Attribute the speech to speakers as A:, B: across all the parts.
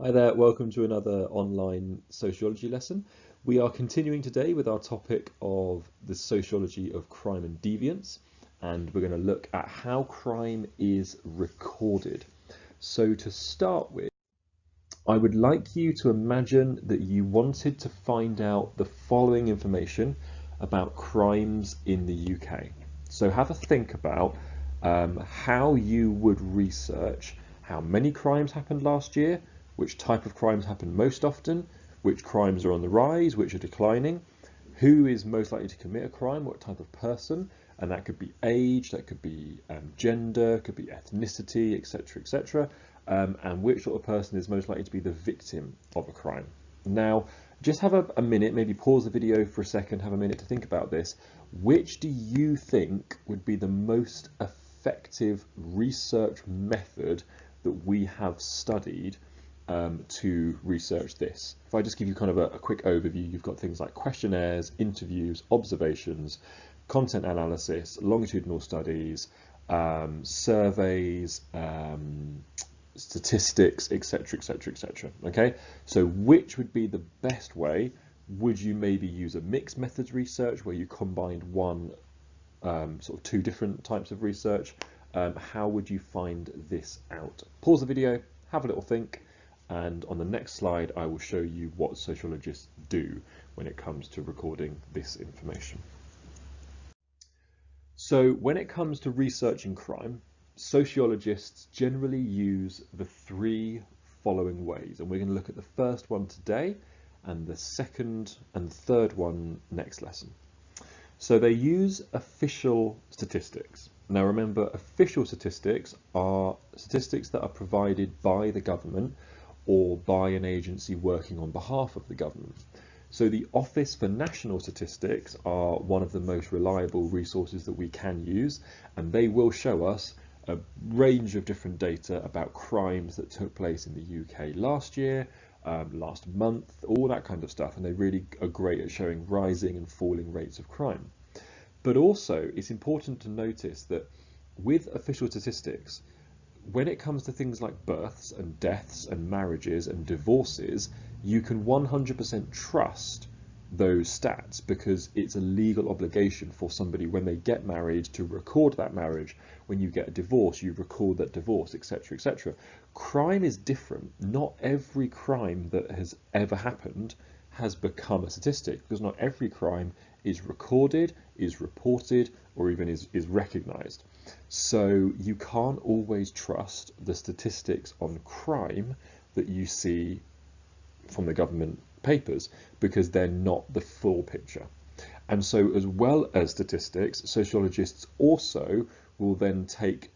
A: Hi there, welcome to another online sociology lesson. We are continuing today with our topic of the sociology of crime and deviance, and we're going to look at how crime is recorded. So to start with, I would like you to imagine that you wanted to find out the following information about crimes in the UK. So have a think about how you would research how many crimes happened last year, which type of crimes happen most often, which crimes are on the rise, which are declining, who is most likely to commit a crime, what type of person, and that could be age, that could be gender, could be ethnicity, etc., etc., and which sort of person is most likely to be the victim of a crime. Now, just have a minute, maybe pause the video for a second, have a minute to think about this. Which do you think would be the most effective research method that we have studied to research this? If I just give you kind of a quick overview, you've got things like questionnaires, interviews, observations, content analysis, longitudinal studies, surveys, statistics, etc., etc., etc. Okay, so which would be the best way? Would you maybe use a mixed methods research where you combined sort of two different types of research? How would you find this out? Pause the video, have a little think, and on the next slide I will show you what sociologists do when it comes to recording this information. So when it comes to researching crime, sociologists generally use the three following ways, and we're going to look at the first one today and the second and third one next lesson. So they use official statistics. Now remember, official statistics are statistics that are provided by the government or by an agency working on behalf of the government. So the Office for National Statistics are one of the most reliable resources that we can use, and they will show us a range of different data about crimes that took place in the UK last year, last month, all that kind of stuff, and they really are great at showing rising and falling rates of crime. But also, it's important to notice that with official statistics, when it comes to things like births and deaths and marriages and divorces, you can 100% trust those stats because it's a legal obligation for somebody when they get married to record that marriage. When you get a divorce, you record that divorce, etc., etc. Crime is different. Not every crime that has ever happened has become a statistic, because not every crime is recorded, is reported, or even is recognized. So you can't always trust the statistics on crime that you see from the government papers because they're not the full picture. And so as well as statistics, sociologists also will then take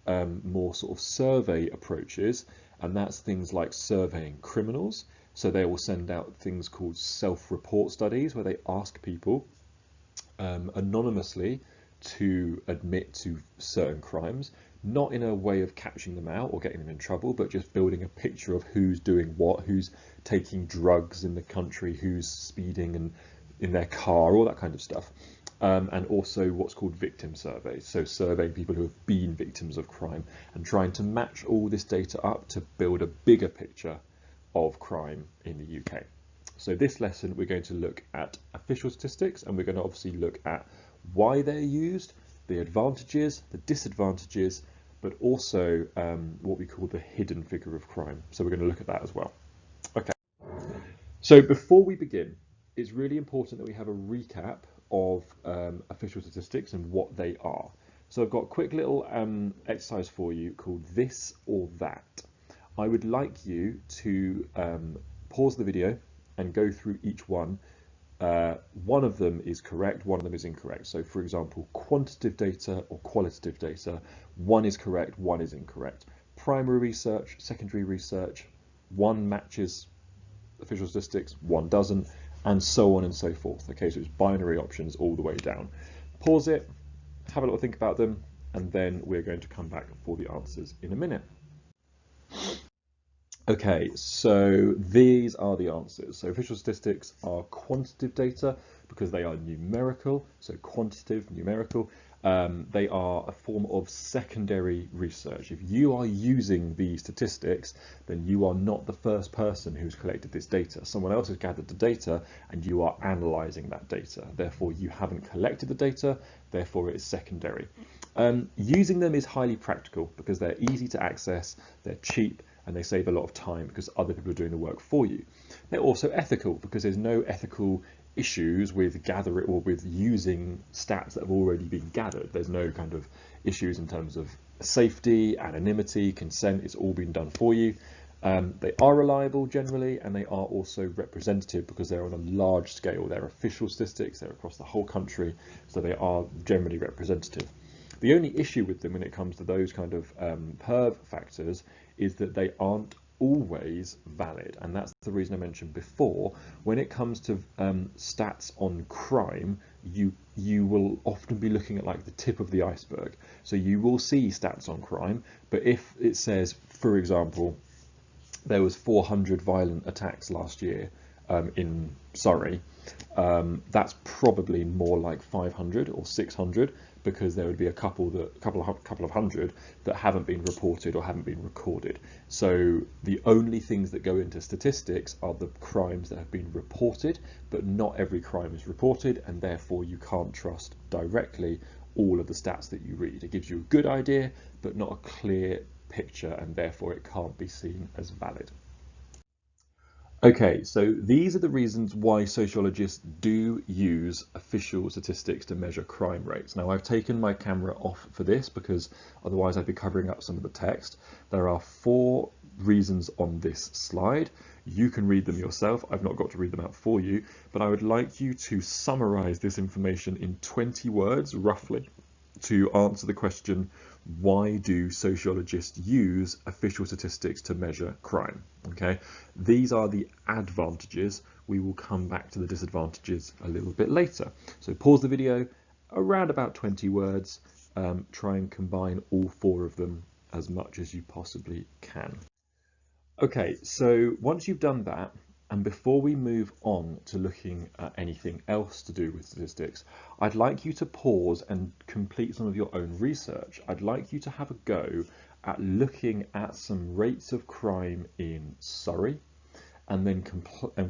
A: more sort of survey approaches, and that's things like surveying criminals. So they will send out things called self-report studies where they ask people anonymously to admit to certain crimes, not in a way of catching them out or getting them in trouble, but just building a picture of who's doing what, who's taking drugs in the country, who's speeding and in their car, all that kind of stuff. And also what's called victim surveys, so surveying people who have been victims of crime and trying to match all this data up to build a bigger picture of crime in the UK. So this lesson we're going to look at official statistics, and we're going to obviously look at why they're used, the advantages, the disadvantages, but also what we call the hidden figure of crime. So we're going to look at that as well. Okay. So before we begin, it's really important that we have a recap of official statistics and what they are. So I've got a quick little exercise for you called this or that. I would like you to pause the video and go through each one. One of them is correct, one of them is incorrect. So for example, quantitative data or qualitative data, one is correct, one is incorrect. Primary research, secondary research, one matches official statistics, one doesn't, and so on and so forth. Okay, so it's binary options all the way down. Pause it, have a little think about them, and then we're going to come back for the answers in a minute. Okay, so these are the answers. So official statistics are quantitative data because they are numerical, so quantitative, numerical, They are a form of secondary research. If you are using these statistics, then you are not the first person who's collected this data. Someone else has gathered the data and you are analysing that data. Therefore, you haven't collected the data, therefore it is secondary. Using them is highly practical because they're easy to access, they're cheap, and they save a lot of time because other people are doing the work for you. They're also ethical because there's no ethical issues with gathering or with using stats that have already been gathered. There's no kind of issues in terms of safety, anonymity, consent. It's all been done for you. They are reliable generally, and they are also representative because they're on a large scale. They're official statistics, they're across the whole country, so they are generally representative. The only issue with them when it comes to those kind of perv factors is that they aren't always valid, and that's the reason I mentioned before. When it comes to stats on crime, you will often be looking at like the tip of the iceberg. So you will see stats on crime, but if it says, for example, there was 400 violent attacks last year in Surrey, that's probably more like 500 or 600, because there would be a couple of hundred that haven't been reported or haven't been recorded. So the only things that go into statistics are the crimes that have been reported, but not every crime is reported, and therefore you can't trust directly all of the stats that you read. It gives you a good idea, but not a clear picture, and therefore it can't be seen as valid. Okay, so these are the reasons why sociologists do use official statistics to measure crime rates. Now, I've taken my camera off for this because otherwise I'd be covering up some of the text. There are 4 reasons on this slide. You can read them yourself. I've not got to read them out for you, but I would like you to summarize this information in 20 words, roughly, to answer the question, why do sociologists use official statistics to measure crime? Okay, these are the advantages. We will come back to the disadvantages a little bit later. So pause the video, around about 20 words, try and combine all 4 of them as much as you possibly can. Okay, so once you've done that, and before we move on to looking at anything else to do with statistics, I'd like you to pause and complete some of your own research. I'd like you to have a go at looking at some rates of crime in Surrey, and then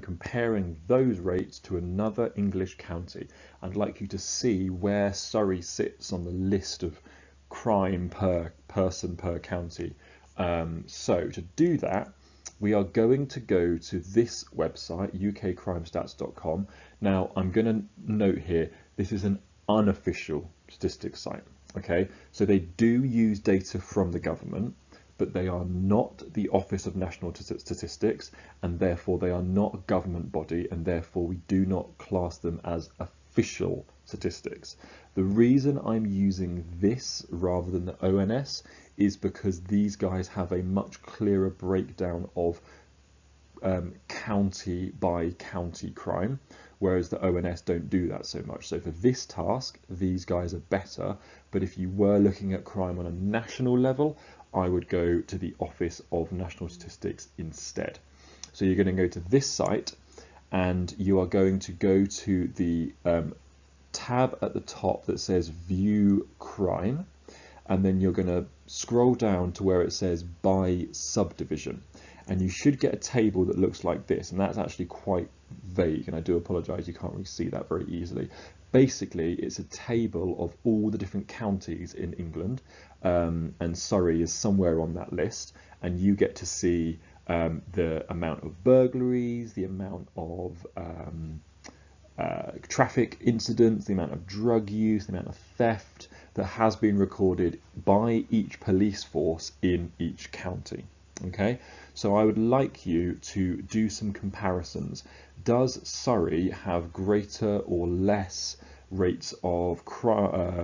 A: comparing those rates to another English county. I'd like you to see where Surrey sits on the list of crime per person per county. So to do that, we are going to go to this website, ukcrimestats.com. Now, I'm going to note here, this is an unofficial statistics site. Okay, so they do use data from the government, but they are not the Office of National Statistics, and therefore they are not a government body, and therefore we do not class them as official statistics. The reason I'm using this rather than the ONS is because these guys have a much clearer breakdown of county by county crime, whereas the ONS don't do that so much. So for this task, these guys are better, but if you were looking at crime on a national level, I would go to the Office of National Statistics instead. So you're going to go to this site, and you are going to go to the tab at the top that says View Crime, and then you're going to scroll down to where it says by subdivision, and you should get a table that looks like this, and that's actually quite vague, and I do apologise, you can't really see that very easily. Basically, it's a table of all the different counties in England, and Surrey is somewhere on that list, and you get to see the amount of burglaries, the amount of traffic incidents, the amount of drug use, the amount of theft that has been recorded by each police force in each county. Okay, so I would like you to do some comparisons. Does Surrey have greater or less rates of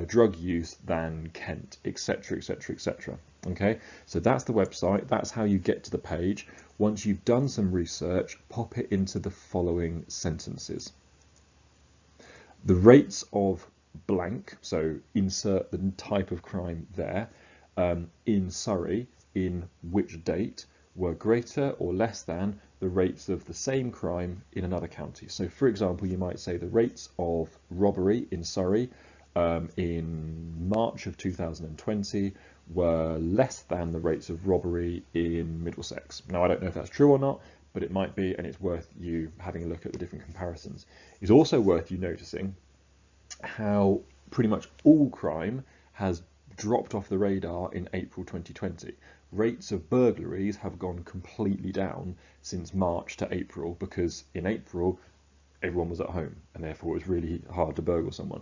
A: drug use than Kent, etc, etc, etc? Okay, so that's the website, that's how you get to the page. Once you've done some research, pop it into the following sentences. The rates of blank, so insert the type of crime there, in Surrey in which date were greater or less than the rates of the same crime in another county. So for example, you might say the rates of robbery in Surrey in March of 2020 were less than the rates of robbery in Middlesex. Now, I don't know if that's true or not, but it might be, and it's worth you having a look at the different comparisons. It's also worth you noticing how pretty much all crime has dropped off the radar in April 2020. Rates of burglaries have gone completely down since March to April, because in April everyone was at home and therefore it was really hard to burgle someone.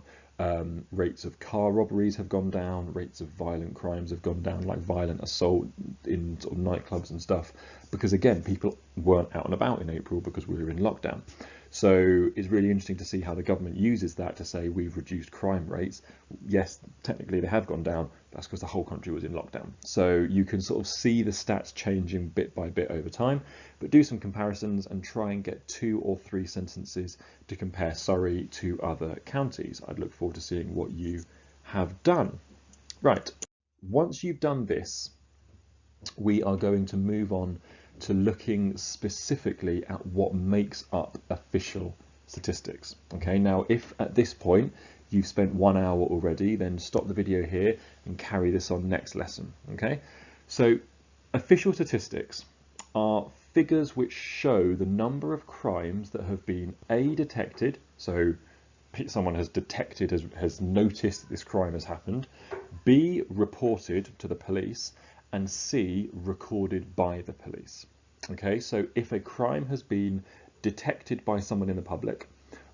A: Rates of car robberies have gone down, rates of violent crimes have gone down, like violent assault in sort of nightclubs and stuff, because again, people weren't out and about in April because we were in lockdown. So it's really interesting to see how the government uses that to say we've reduced crime rates. Yes, technically they have gone down. That's because the whole country was in lockdown. So you can sort of see the stats changing bit by bit over time, but do some comparisons and try and get 2 or 3 sentences to compare Surrey to other counties. I'd look forward to seeing what you have done. Right, once you've done this, we are going to move on to looking specifically at what makes up official statistics. Okay, now if at this point you've spent 1 hour already, then stop the video here and carry this on next lesson. Okay, so official statistics are figures which show the number of crimes that have been A, detected, so someone has detected, has noticed that this crime has happened, B, reported to the police, and C, recorded by the police. Okay, so if a crime has been detected by someone in the public,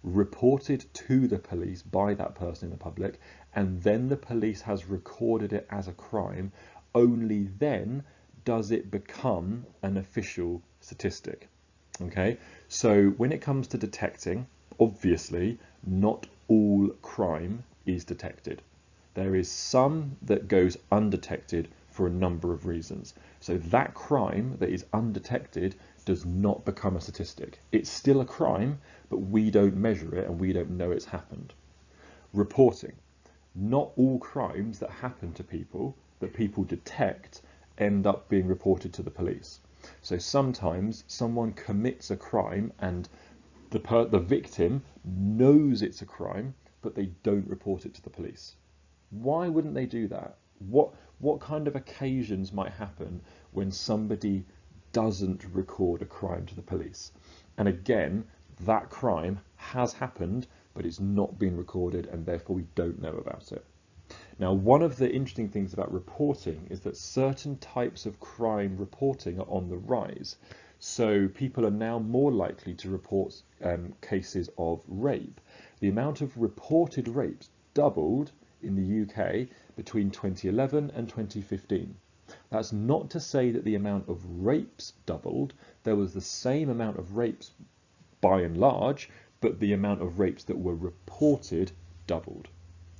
A: reported to the police by that person in the public, and then the police has recorded it as a crime, only then does it become an official statistic. Okay, so when it comes to detecting, obviously not all crime is detected. There is some that goes undetected for a number of reasons. So that crime that is undetected does not become a statistic. It's still a crime, but we don't measure it and we don't know it's happened. Reporting. Not all crimes that happen to people, that people detect, end up being reported to the police. So sometimes someone commits a crime and the victim knows it's a crime, but they don't report it to the police. Why wouldn't they do that? What kind of occasions might happen when somebody doesn't record a crime to the police? And again, that crime has happened, but it's not been recorded and therefore we don't know about it. Now, one of the interesting things about reporting is that certain types of crime reporting are on the rise. So people are now more likely to report cases of rape. The amount of reported rapes doubled in the UK between 2011 and 2015. That's not to say that the amount of rapes doubled. There was the same amount of rapes by and large, but the amount of rapes that were reported doubled.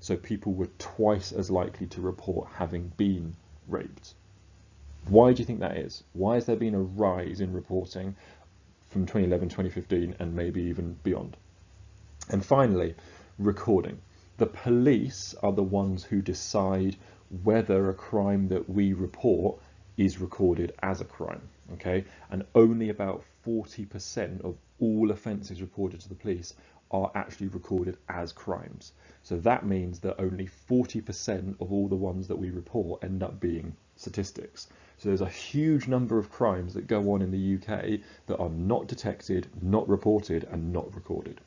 A: So people were twice as likely to report having been raped. Why do you think that is? Why has there been a rise in reporting from 2011, 2015, and maybe even beyond? And finally, recording. The police are the ones who decide whether a crime that we report is recorded as a crime, okay? And only about 40% of all offences reported to the police are actually recorded as crimes. So that means that only 40% of all the ones that we report end up being statistics. So there's a huge number of crimes that go on in the UK that are not detected, not reported, and not recorded.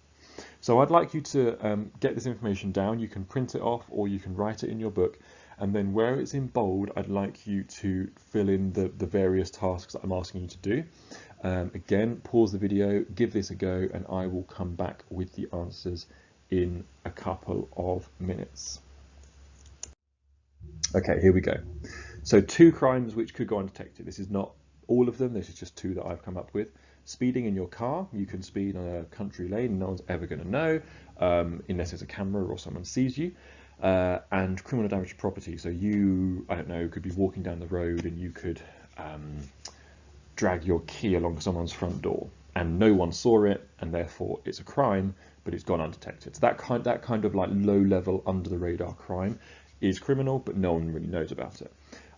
A: So I'd like you to get this information down. You can print it off or you can write it in your book. And then where it's in bold, I'd like you to fill in the various tasks that I'm asking you to do. Again, pause the video, give this a go, and I will come back with the answers in a couple of minutes. Okay, here we go. So 2 crimes which could go undetected. This is not all of them, this is just 2 that I've come up with. Speeding in your car. You can speed on a country lane, no one's ever going to know, unless there's a camera or someone sees you. And criminal damage to property. So you, I don't know, could be walking down the road and you could drag your key along someone's front door and no one saw it and therefore it's a crime, but it's gone undetected. So that kind of like low level under the radar crime is criminal, but no one really knows about it.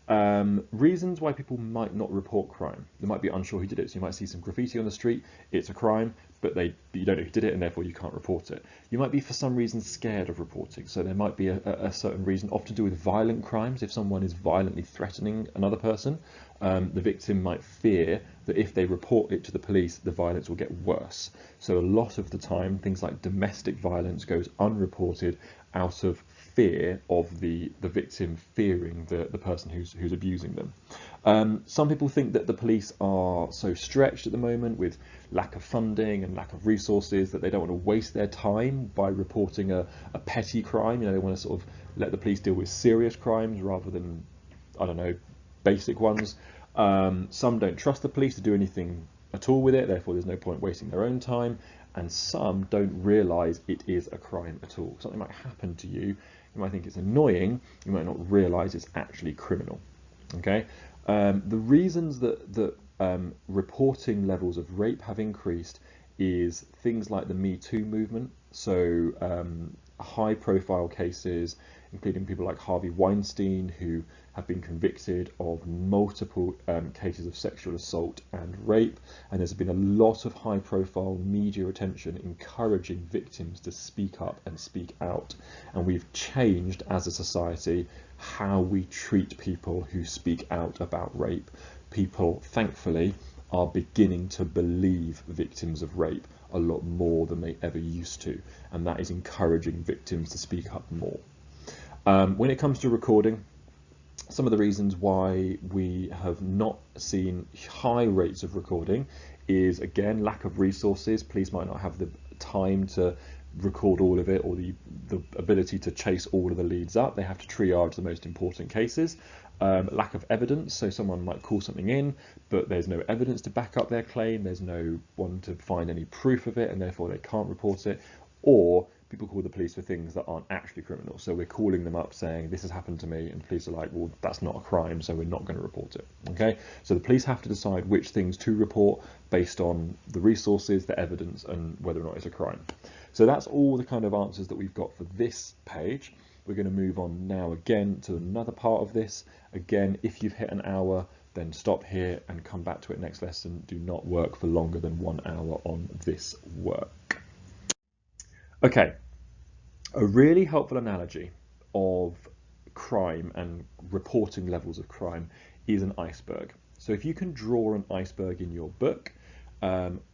A: Reasons why people might not report crime. They might be unsure who did it. So you might see some graffiti on the street, it's a crime, but you don't know who did it, and therefore you can't report it. You might be for some reason scared of reporting. So there might be a certain reason, often to do with violent crimes. If someone is violently threatening another person, the victim might fear that if they report it to the police, the violence will get worse. So a lot of the time, things like domestic violence goes unreported out of fear of the victim fearing the person who's abusing them. Some people think that the police are so stretched at the moment with lack of funding and lack of resources that they don't want to waste their time by reporting a petty crime. They want to sort of let the police deal with serious crimes rather than, I don't know, basic ones. Some don't trust the police to do anything at all with it, therefore there's no point wasting their own time. And some don't realise it is a crime at all. Something might happen to you, you might think it's annoying, you might not realise it's actually criminal. Okay, the reasons that reporting levels of rape have increased is things like the Me Too movement. So high-profile cases, including people like Harvey Weinstein, who have been convicted of multiple cases of sexual assault and rape, and there's been a lot of high-profile media attention encouraging victims to speak up and speak out, and we've changed as a society how we treat people who speak out about rape. People, thankfully, are beginning to believe victims of rape a lot more than they ever used to, and that is encouraging victims to speak up more. When it comes to recording, some of the reasons why we have not seen high rates of recording is, again, lack of resources. Police might not have the time to record all of it, or the ability to chase all of the leads up. They have to triage the most important cases. Lack of evidence, so someone might call something in, but there's no evidence to back up their claim, there's no one to find any proof of it, and therefore they can't report it. Or people call the police for things that aren't actually criminal. So we're calling them up saying, this has happened to me, and the police are like, well, that's not a crime, so we're not going to report it. Okay, so the police have to decide which things to report based on the resources, the evidence, and whether or not it's a crime. So that's all the kind of answers that we've got for this page. We're going to move on now again to another part of this. Again, if you've hit an hour, then stop here and come back to it next lesson. Do not work for longer than 1 hour on this work. Okay, a really helpful analogy of crime and reporting levels of crime is an iceberg. So if you can draw an iceberg in your book,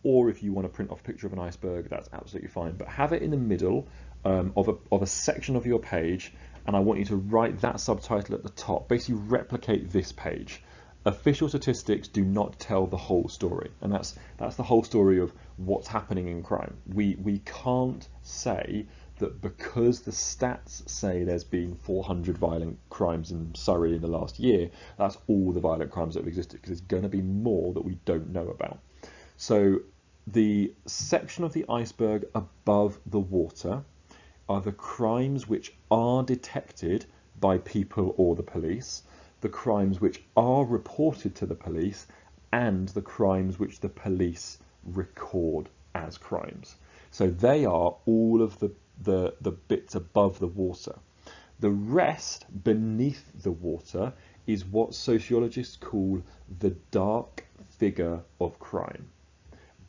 A: or if you want to print off a picture of an iceberg, that's absolutely fine. But have it in the middle of a section of your page, and I want you to write that subtitle at the top. Basically replicate this page. Official statistics do not tell the whole story, and that's the whole story of what's happening in crime. We can't say that because the stats say there's been 400 violent crimes in Surrey in the last year, that's all the violent crimes that have existed, because there's going to be more that we don't know about. So the section of the iceberg above the water are the crimes which are detected by people or the police, the crimes which are reported to the police, and the crimes which the police record as crimes. So they are all of the bits above the water. The rest beneath the water is what sociologists call the dark figure of crime.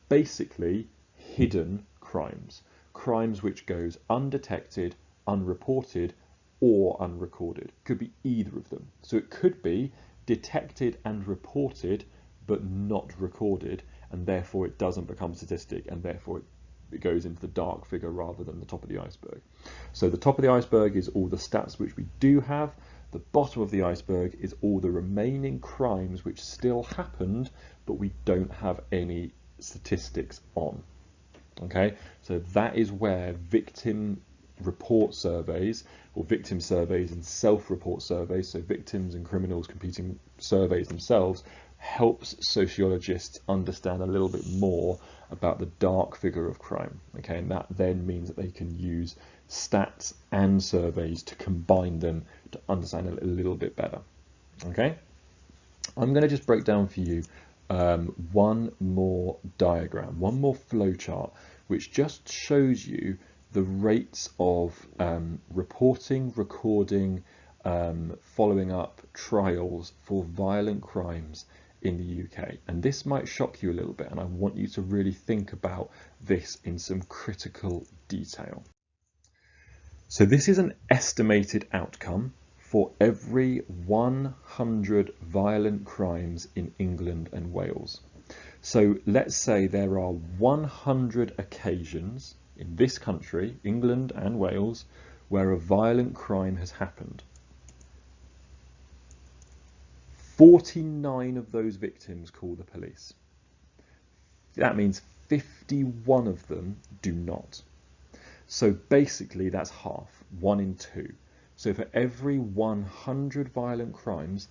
A: Basically, hidden crimes. Crimes which goes undetected, unreported, or unrecorded. Could be either of them. So it could be detected and reported, but not recorded, and therefore it doesn't become a statistic, and therefore it goes into the dark figure rather than the top of the iceberg. So the top of the iceberg is all the stats which we do have. The bottom of the iceberg is all the remaining crimes which still happened, but we don't have any statistics on. Okay, so that is where victim report surveys, or victim surveys and self-report surveys, so victims and criminals competing surveys themselves, helps sociologists understand a little bit more about the dark figure of crime. Okay, and that then means that they can use stats and surveys to combine them to understand it a little bit better. Okay, I'm going to just break down for you one more diagram, one more flowchart, which just shows you the rates of reporting, recording, following up trials for violent crimes in the UK. And this might shock you a little bit, and I want you to really think about this in some critical detail. So this is an estimated outcome for every 100 violent crimes in England and Wales. So let's say there are 100 occasions in this country, England and Wales, where a violent crime has happened. 49 of those victims call the police. That means 51 of them do not. So basically that's half, 1 in 2. So for every 100 violent crimes,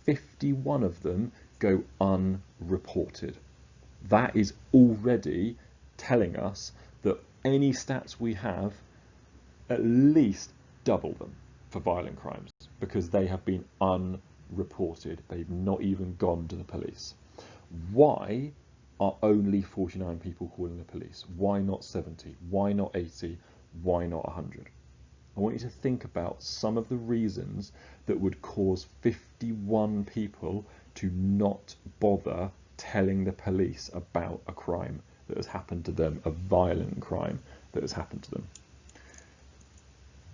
A: 51 of them go unreported. That is already telling us that any stats we have, at least double them for violent crimes, because they have been unreported. They've not even gone to the police. Why are only 49 people calling the police? Why not 70? Why not 80? Why not 100? I want you to think about some of the reasons that would cause 51 people to not bother telling the police about a crime that has happened to them, a violent crime that has happened to them.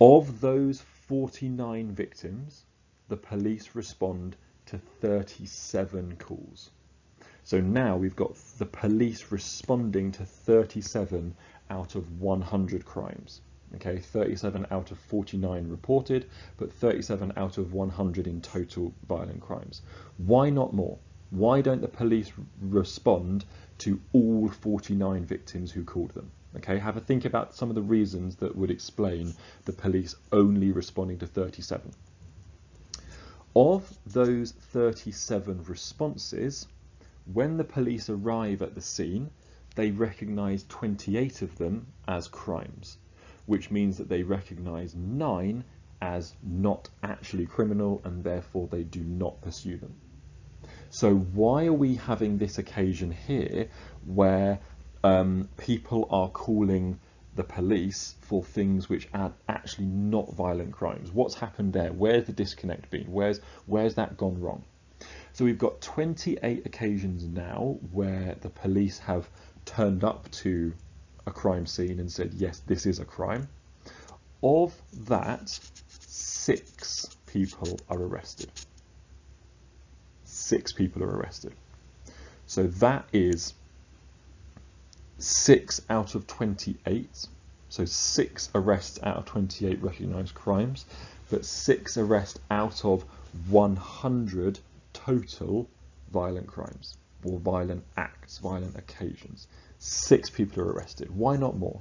A: Of those 49 victims, the police respond to 37 calls. So now we've got the police responding to 37 out of 100 crimes. Okay, 37 out of 49 reported, but 37 out of 100 in total violent crimes. Why not more? Why don't the police respond to all 49 victims who called them? Okay, have a think about some of the reasons that would explain the police only responding to 37. Of those 37 responses, when the police arrive at the scene, they recognise 28 of them as crimes, which means that they recognise 9 as not actually criminal, and therefore they do not pursue them. So why are we having this occasion here where people are calling the police for things which are actually not violent crimes? What's happened there? Where's the disconnect been? Where's that gone wrong? So we've got 28 occasions now where the police have turned up to a crime scene and said, yes, this is a crime. Of that, 6 people are arrested. 6 people are arrested. So that is 6 out of 28. So 6 arrests out of 28 recognised crimes, but 6 arrests out of 100 total violent crimes or violent acts, violent occasions. 6 people are arrested. Why not more?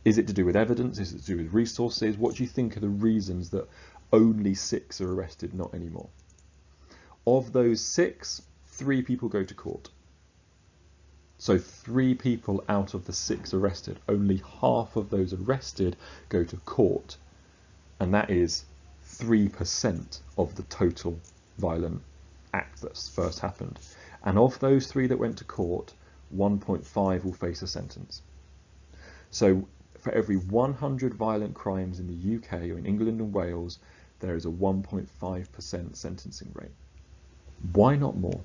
A: Is it to do with evidence? Is it to do with resources? What do you think are the reasons that only 6 are arrested, not any more? Of those 6, 3 people go to court. So 3 people out of the 6 arrested, only half of those arrested go to court. And that is 3% of the total violent act that's first happened. And of those 3 that went to court, 1.5 will face a sentence. So for every 100 violent crimes in the UK or in England and Wales, there is a 1.5% sentencing rate. Why not more?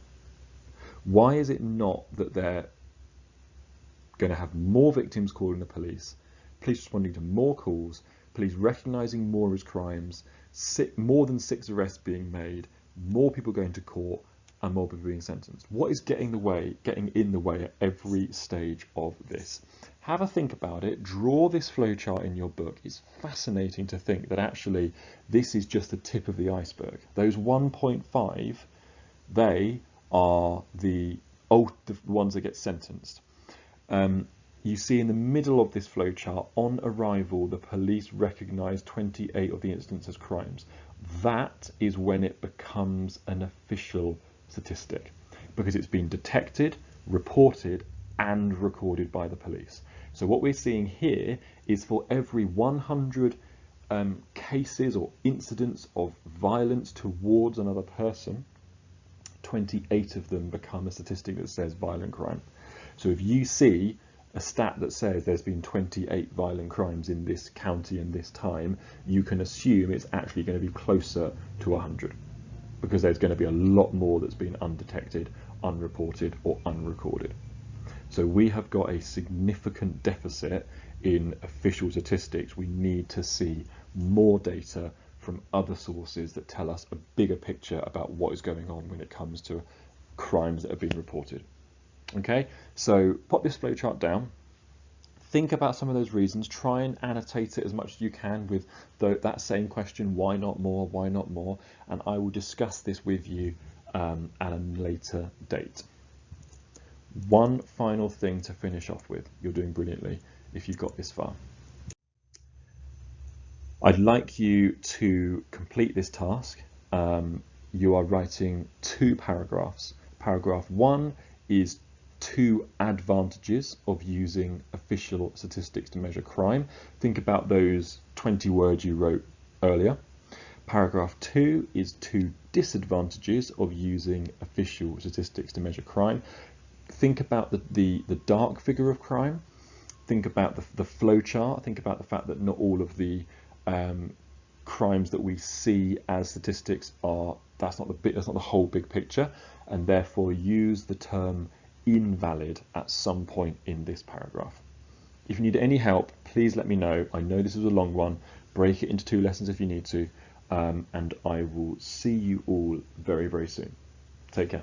A: Why is it not that they're going to have more victims calling the police responding to more calls, police recognising more as crimes, more than 6 arrests being made, more people going to court, and more people being sentenced? What is getting in the way at every stage of this? Have a think about it. Draw this flowchart in your book. It's fascinating to think that actually this is just the tip of the iceberg. Those 1.5, they are the ones that get sentenced. You see in the middle of this flowchart, on arrival, the police recognise 28 of the incidents as crimes. That is when it becomes an official statistic, because it's been detected, reported, and recorded by the police. So what we're seeing here is for every 100 cases or incidents of violence towards another person, 28 of them become a statistic that says violent crime. So if you see a stat that says there's been 28 violent crimes in this county in this time, you can assume it's actually going to be closer to 100, because there's going to be a lot more that's been undetected, unreported, or unrecorded. So we have got a significant deficit in official statistics. We need to see more data from other sources that tell us a bigger picture about what is going on when it comes to crimes that have been reported. Okay, so pop this flowchart down. Think about some of those reasons. Try and annotate it as much as you can with that same question, why not more, why not more? And I will discuss this with you at a later date. One final thing to finish off with. You're doing brilliantly if you've got this far. I'd like you to complete this task. You are writing 2 paragraphs. Paragraph 1 is 2 advantages of using official statistics to measure crime. Think about those 20 words you wrote earlier. Paragraph 2 is 2 disadvantages of using official statistics to measure crime. Think about the dark figure of crime. Think about the flow chart. Think about the fact that not all of the crimes that we see as statistics are, that's not the whole big picture, and therefore use the term invalid at some point in this paragraph. If you need any help, please let me know. I know this is a long one. Break it into 2 lessons if you need to, and I will see you all very, very soon. Take care.